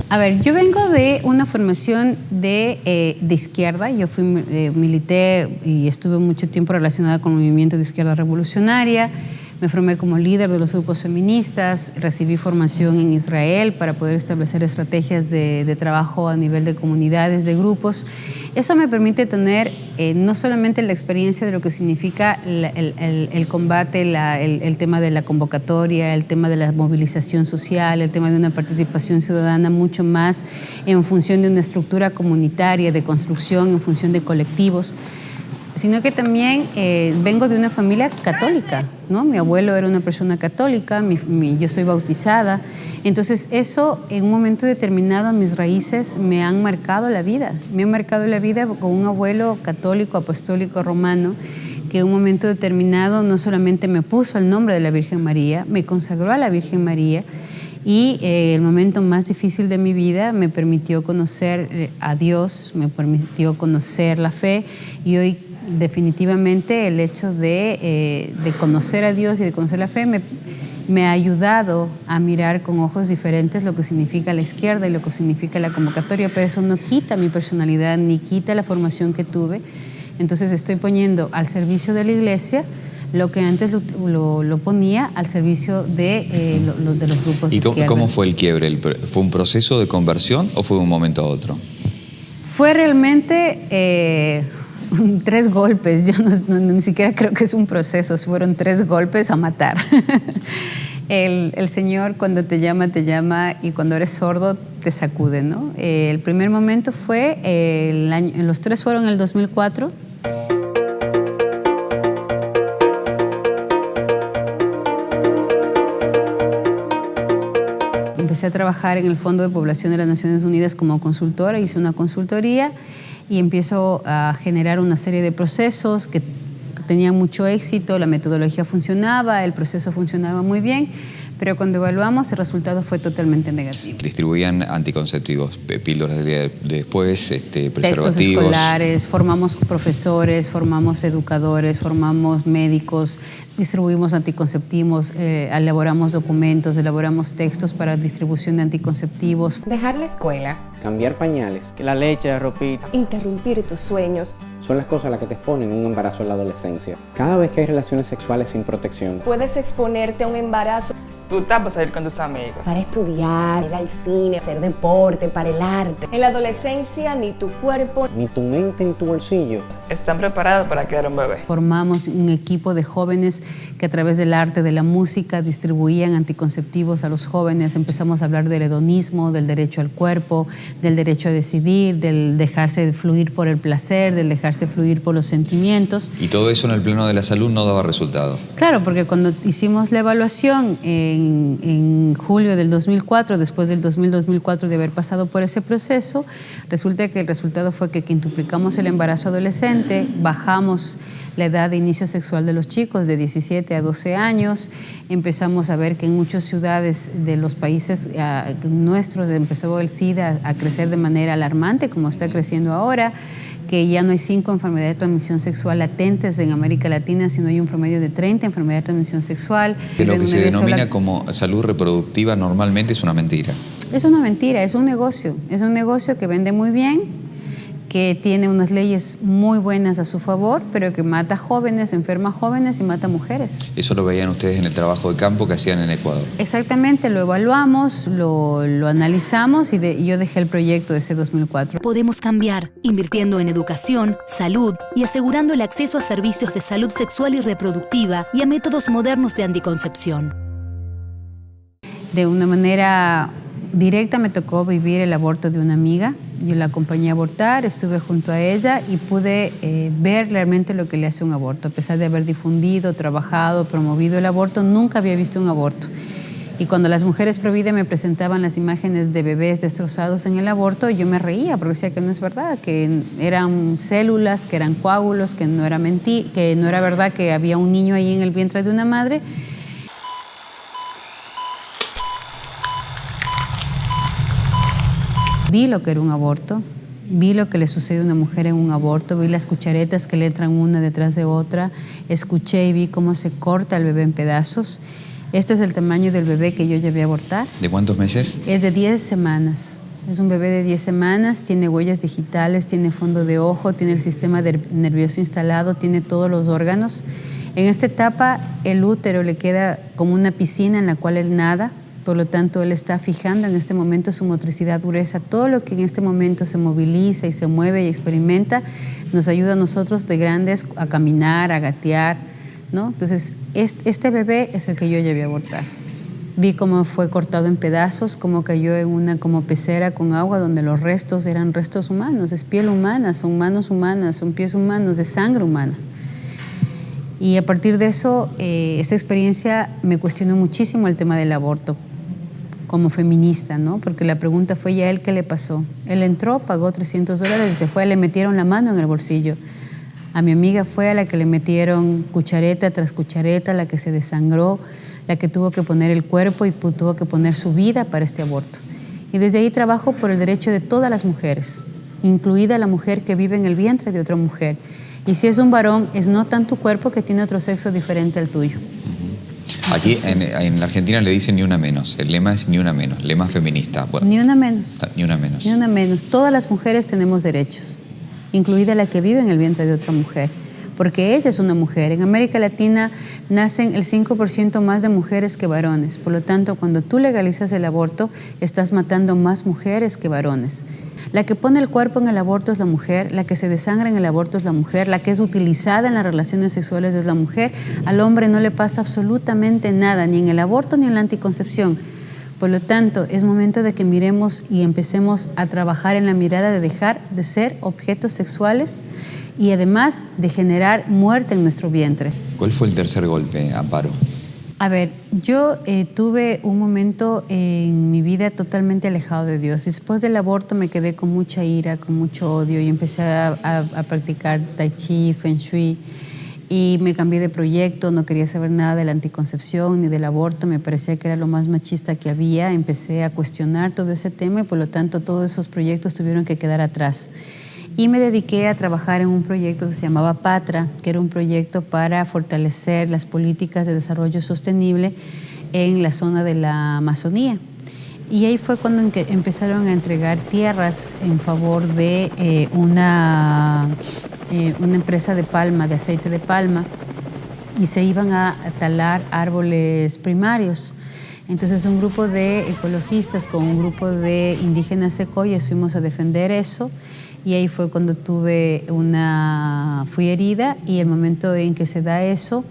A ver, yo vengo de una formación de izquierda. Yo milité y estuve mucho tiempo relacionada con el movimiento de izquierda revolucionaria. Me formé como líder de los grupos feministas, recibí formación en Israel para poder establecer estrategias de trabajo a nivel de comunidades, de grupos. Eso me permite tener no solamente la experiencia de lo que significa el combate, el tema de la convocatoria, el tema de la movilización social, el tema de una participación ciudadana mucho más en función de una estructura comunitaria, de construcción, en función de colectivos, sino que también vengo de una familia católica, ¿no? Mi abuelo era una persona católica, yo soy bautizada, entonces eso en un momento determinado mis raíces me han marcado la vida, con un abuelo católico, apostólico, romano, que en un momento determinado no solamente me puso el nombre de la Virgen María, me consagró a la Virgen María, y el momento más difícil de mi vida me permitió conocer a Dios, me permitió conocer la fe, y hoy definitivamente el hecho de conocer a Dios y de conocer la fe me ha ayudado a mirar con ojos diferentes lo que significa la izquierda y lo que significa la convocatoria, pero eso no quita mi personalidad ni quita la formación que tuve. Entonces estoy poniendo al servicio de la iglesia lo que antes lo ponía al servicio de los grupos de izquierda. ¿Y cómo fue el quiebre? ¿Fue un proceso de conversión o fue de un momento a otro? Fue realmente 3 golpes. Yo ni siquiera creo que es un proceso, fueron 3 golpes a matar. El Señor cuando te llama y cuando eres sordo te sacude, ¿no? El primer momento fue, los 3 fueron en el 2004. Empecé a trabajar en el Fondo de Población de las Naciones Unidas como consultora, hice una consultoría y empiezo a generar una serie de procesos que tenían mucho éxito, la metodología funcionaba, el proceso funcionaba muy bien, pero cuando evaluamos el resultado fue totalmente negativo. Distribuían anticonceptivos, píldoras de después, preservativos. Textos escolares, formamos profesores, formamos educadores, formamos médicos, distribuimos anticonceptivos, elaboramos documentos, elaboramos textos para distribución de anticonceptivos. Dejar la escuela, cambiar pañales, que la leche, la ropita, interrumpir tus sueños, son las cosas a las que te exponen un embarazo en la adolescencia. Cada vez que hay relaciones sexuales sin protección, puedes exponerte a un embarazo. Tú estás para salir con tus amigos, Para estudiar, ir al cine, hacer deporte, para el arte. En la adolescencia ni tu cuerpo ni tu mente en tu bolsillo están preparados para crear un bebé. Formamos un equipo de jóvenes que a través del arte, de la música, distribuían anticonceptivos a los jóvenes. Empezamos a hablar del hedonismo, del derecho al cuerpo, del derecho a decidir, del dejarse fluir por el placer, del dejarse fluir por los sentimientos. ¿Y todo eso en el plano de la salud no daba resultado? Claro, porque cuando hicimos la evaluación en julio del 2004, después del 2004 de haber pasado por ese proceso, resulta que el resultado fue que quintuplicamos el embarazo adolescente, bajamos la edad de inicio sexual de los chicos de 17 a 12 años, empezamos a ver que en muchas ciudades de los países nuestros empezó el SIDA a crecer de manera alarmante, como está creciendo ahora, que ya no hay 5 enfermedades de transmisión sexual latentes en América Latina, sino hay un promedio de 30 enfermedades de transmisión sexual. Que lo que se denomina como salud reproductiva normalmente es una mentira. Es una mentira, es un negocio que vende muy bien, que tiene unas leyes muy buenas a su favor, pero que mata jóvenes, enferma jóvenes y mata mujeres. Eso lo veían ustedes en el trabajo de campo que hacían en Ecuador. Exactamente, lo evaluamos, lo analizamos y yo dejé el proyecto de ese 2004. Podemos cambiar, invirtiendo en educación, salud y asegurando el acceso a servicios de salud sexual y reproductiva y a métodos modernos de anticoncepción. De una manera directa me tocó vivir el aborto de una amiga. Yo la acompañé a abortar, estuve junto a ella y pude ver realmente lo que le hace un aborto. A pesar de haber difundido, trabajado, promovido el aborto, nunca había visto un aborto. Y cuando las mujeres pro vida me presentaban las imágenes de bebés destrozados en el aborto, yo me reía porque decía que no es verdad, que eran células, que eran coágulos, que no era que no era verdad que había un niño ahí en el vientre de una madre. Vi lo que era un aborto, vi lo que le sucede a una mujer en un aborto, vi las cucharetas que le entran una detrás de otra, escuché y vi cómo se corta el bebé en pedazos. Este es el tamaño del bebé que yo llevé a abortar. ¿De cuántos meses? Es de 10 semanas. Es un bebé de 10 semanas, tiene huellas digitales, tiene fondo de ojo, tiene el sistema nervioso instalado, tiene todos los órganos. En esta etapa el útero le queda como una piscina en la cual él nada, por lo tanto él está fijando en este momento su motricidad gruesa. Todo lo que en este momento se moviliza y se mueve y experimenta nos ayuda a nosotros de grandes a caminar, a gatear, ¿no? Entonces este bebé es el que yo llevé a abortar. Vi cómo fue cortado en pedazos, cómo cayó en una como pecera con agua donde los restos eran restos humanos, es piel humana, son manos humanas, son pies humanos, de sangre humana. Y a partir de eso, esa experiencia me cuestionó muchísimo el tema del aborto como feminista, ¿no? Porque la pregunta fue, ¿y a él qué le pasó? Él entró, pagó $300 y se fue, le metieron la mano en el bolsillo. A mi amiga fue a la que le metieron cuchareta tras cuchareta, la que se desangró, la que tuvo que poner el cuerpo y tuvo que poner su vida para este aborto. Y desde ahí trabajo por el derecho de todas las mujeres, incluida la mujer que vive en el vientre de otra mujer. Y si es un varón, es no tan tu cuerpo que tiene otro sexo diferente al tuyo. Aquí en la Argentina le dicen ni una menos. El lema es ni una menos, lema feminista. Bueno, ni una menos. Ni una menos. Ni una menos. Todas las mujeres tenemos derechos, incluida la que vive en el vientre de otra mujer, porque ella es una mujer. En América Latina nacen el 5% más de mujeres que varones. Por lo tanto, cuando tú legalizas el aborto, estás matando más mujeres que varones. La que pone el cuerpo en el aborto es la mujer, la que se desangra en el aborto es la mujer, la que es utilizada en las relaciones sexuales es la mujer. Al hombre no le pasa absolutamente nada, ni en el aborto ni en la anticoncepción. Por lo tanto, es momento de que miremos y empecemos a trabajar en la mirada de dejar de ser objetos sexuales y además de generar muerte en nuestro vientre. ¿Cuál fue el tercer golpe, Amparo? A ver, yo tuve un momento en mi vida totalmente alejado de Dios. Después del aborto me quedé con mucha ira, con mucho odio y empecé a practicar tai chi, feng shui y me cambié de proyecto, no quería saber nada de la anticoncepción ni del aborto, me parecía que era lo más machista que había. Empecé a cuestionar todo ese tema y por lo tanto todos esos proyectos tuvieron que quedar atrás. Y me dediqué a trabajar en un proyecto que se llamaba Patra, que era un proyecto para fortalecer las políticas de desarrollo sostenible en la zona de la Amazonía. Y ahí fue cuando empezaron a entregar tierras en favor de una empresa de palma, de aceite de palma, y se iban a talar árboles primarios. Entonces un grupo de ecologistas con un grupo de indígenas secoyas fuimos a defender eso. Y ahí fue cuando fui herida y el momento en que se da eso,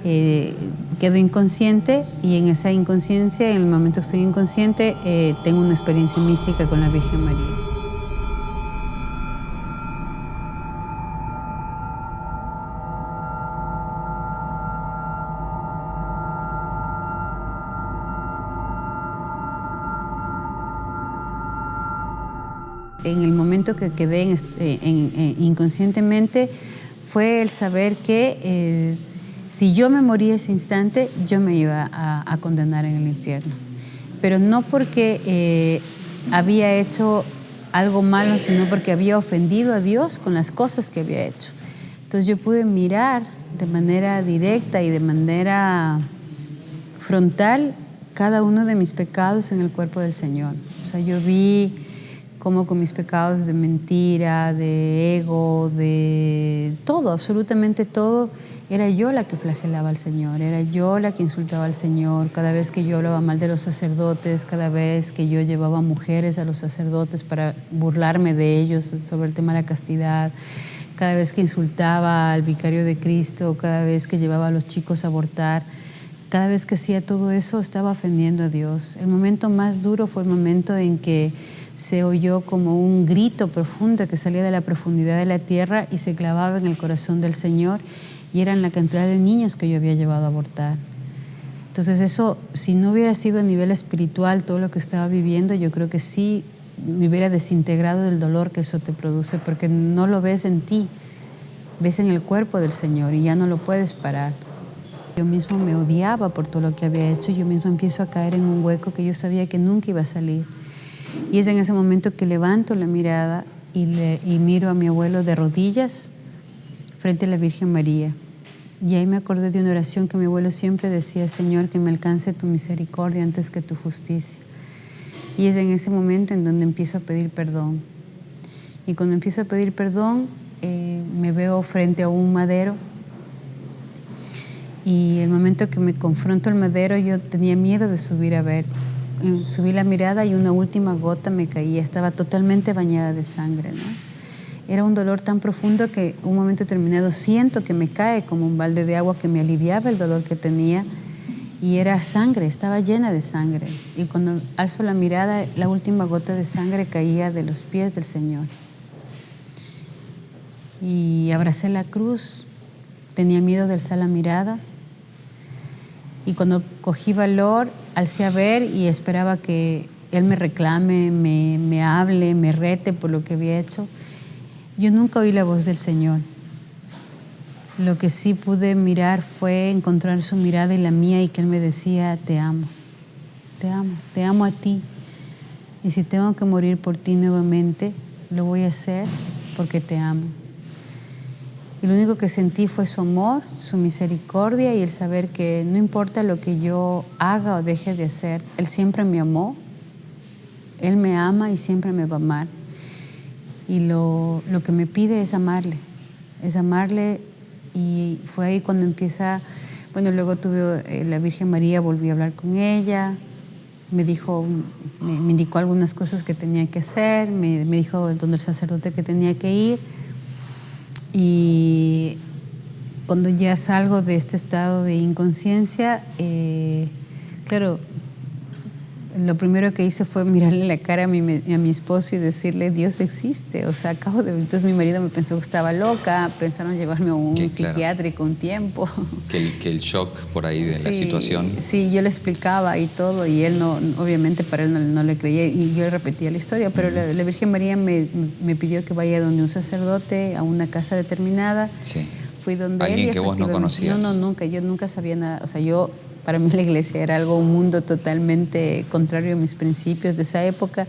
quedo inconsciente y en esa inconsciencia, en el momento que estoy inconsciente, tengo una experiencia mística con la Virgen María. En el momento que quedé inconscientemente fue el saber que si yo me moría ese instante, yo me iba a condenar en el infierno. Pero no porque había hecho algo malo, sino porque había ofendido a Dios con las cosas que había hecho. Entonces yo pude mirar de manera directa y de manera frontal cada uno de mis pecados en el cuerpo del Señor. O sea, yo vi como con mis pecados de mentira, de ego, de todo, absolutamente todo, era yo la que flagelaba al Señor, era yo la que insultaba al Señor. Cada vez que yo hablaba mal de los sacerdotes, cada vez que yo llevaba mujeres a los sacerdotes para burlarme de ellos sobre el tema de la castidad, cada vez que insultaba al vicario de Cristo, cada vez que llevaba a los chicos a abortar, cada vez que hacía todo eso estaba ofendiendo a Dios. El momento más duro fue el momento en que se oyó como un grito profundo que salía de la profundidad de la tierra y se clavaba en el corazón del Señor, y eran la cantidad de niños que yo había llevado a abortar. Entonces eso, si no hubiera sido a nivel espiritual todo lo que estaba viviendo, yo creo que sí me hubiera desintegrado del dolor que eso te produce, porque no lo ves en ti, ves en el cuerpo del Señor y ya no lo puedes parar. Yo mismo me odiaba por todo lo que había hecho, yo mismo empiezo a caer en un hueco que yo sabía que nunca iba a salir. Y es en ese momento que levanto la mirada y miro a mi abuelo de rodillas frente a la Virgen María. Y ahí me acordé de una oración que mi abuelo siempre decía: Señor, que me alcance tu misericordia antes que tu justicia. Y es en ese momento en donde empiezo a pedir perdón. Y cuando empiezo a pedir perdón, me veo frente a un madero. Y el momento que me confronto al madero, yo tenía miedo de subir a ver. Subí la mirada y una última gota me caía. Estaba totalmente bañada de sangre, ¿no? Era un dolor tan profundo que un momento determinado siento que me cae como un balde de agua que me aliviaba el dolor que tenía. Y era sangre, estaba llena de sangre. Y cuando alzo la mirada, la última gota de sangre caía de los pies del Señor. Y abracé la cruz, tenía miedo de alzar la mirada. Y cuando cogí valor, alcé a ver y esperaba que Él me reclame, me hable, me rete por lo que había hecho. Yo nunca oí la voz del Señor. Lo que sí pude mirar fue encontrar su mirada y la mía y que Él me decía, te amo a ti. Y si tengo que morir por ti nuevamente, lo voy a hacer porque te amo. Y lo único que sentí fue su amor, su misericordia y el saber que no importa lo que yo haga o deje de hacer, Él siempre me amó, Él me ama y siempre me va a amar. Y lo que me pide es amarle y fue ahí cuando empieza, bueno, luego tuve la Virgen María, volví a hablar con ella, me indicó algunas cosas que tenía que hacer, me dijo donde el sacerdote que tenía que ir. Y cuando ya salgo de este estado de inconsciencia, claro, lo primero que hice fue mirarle la cara a mi esposo y decirle, Dios existe. O sea, entonces mi marido me pensó que estaba loca, pensaron llevarme a un psiquiátrico un tiempo. Que el shock por ahí de la situación. Sí, yo le explicaba y todo, y él no, obviamente para él no le creía, y yo le repetía la historia, pero la Virgen María me pidió que vaya donde un sacerdote, a una casa determinada. Sí. Fui donde ¿Alguien él, que vos no conocías? No, nunca, yo nunca sabía nada, o sea, para mí la iglesia era un mundo totalmente contrario a mis principios de esa época,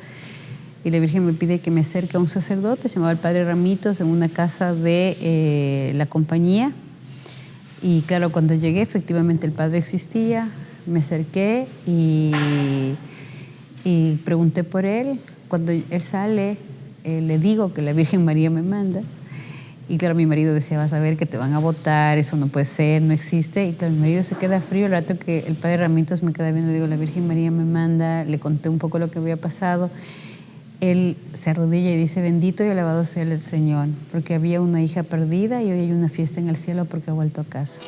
y la Virgen me pide que me acerque a un sacerdote, se llamaba el Padre Ramitos, en una casa de la compañía. Y claro, cuando llegué, efectivamente el Padre existía, me acerqué y pregunté por él. Cuando él sale, le digo que la Virgen María me manda. Y claro, mi marido decía, vas a ver que te van a votar, eso no puede ser, no existe. Y claro, mi marido se queda frío. El rato que el Padre Ramitos me queda viendo, le digo, la Virgen María me manda, le conté un poco lo que había pasado. Él se arrodilla y dice, bendito y alabado sea el Señor, porque había una hija perdida y hoy hay una fiesta en el cielo porque ha vuelto a casa.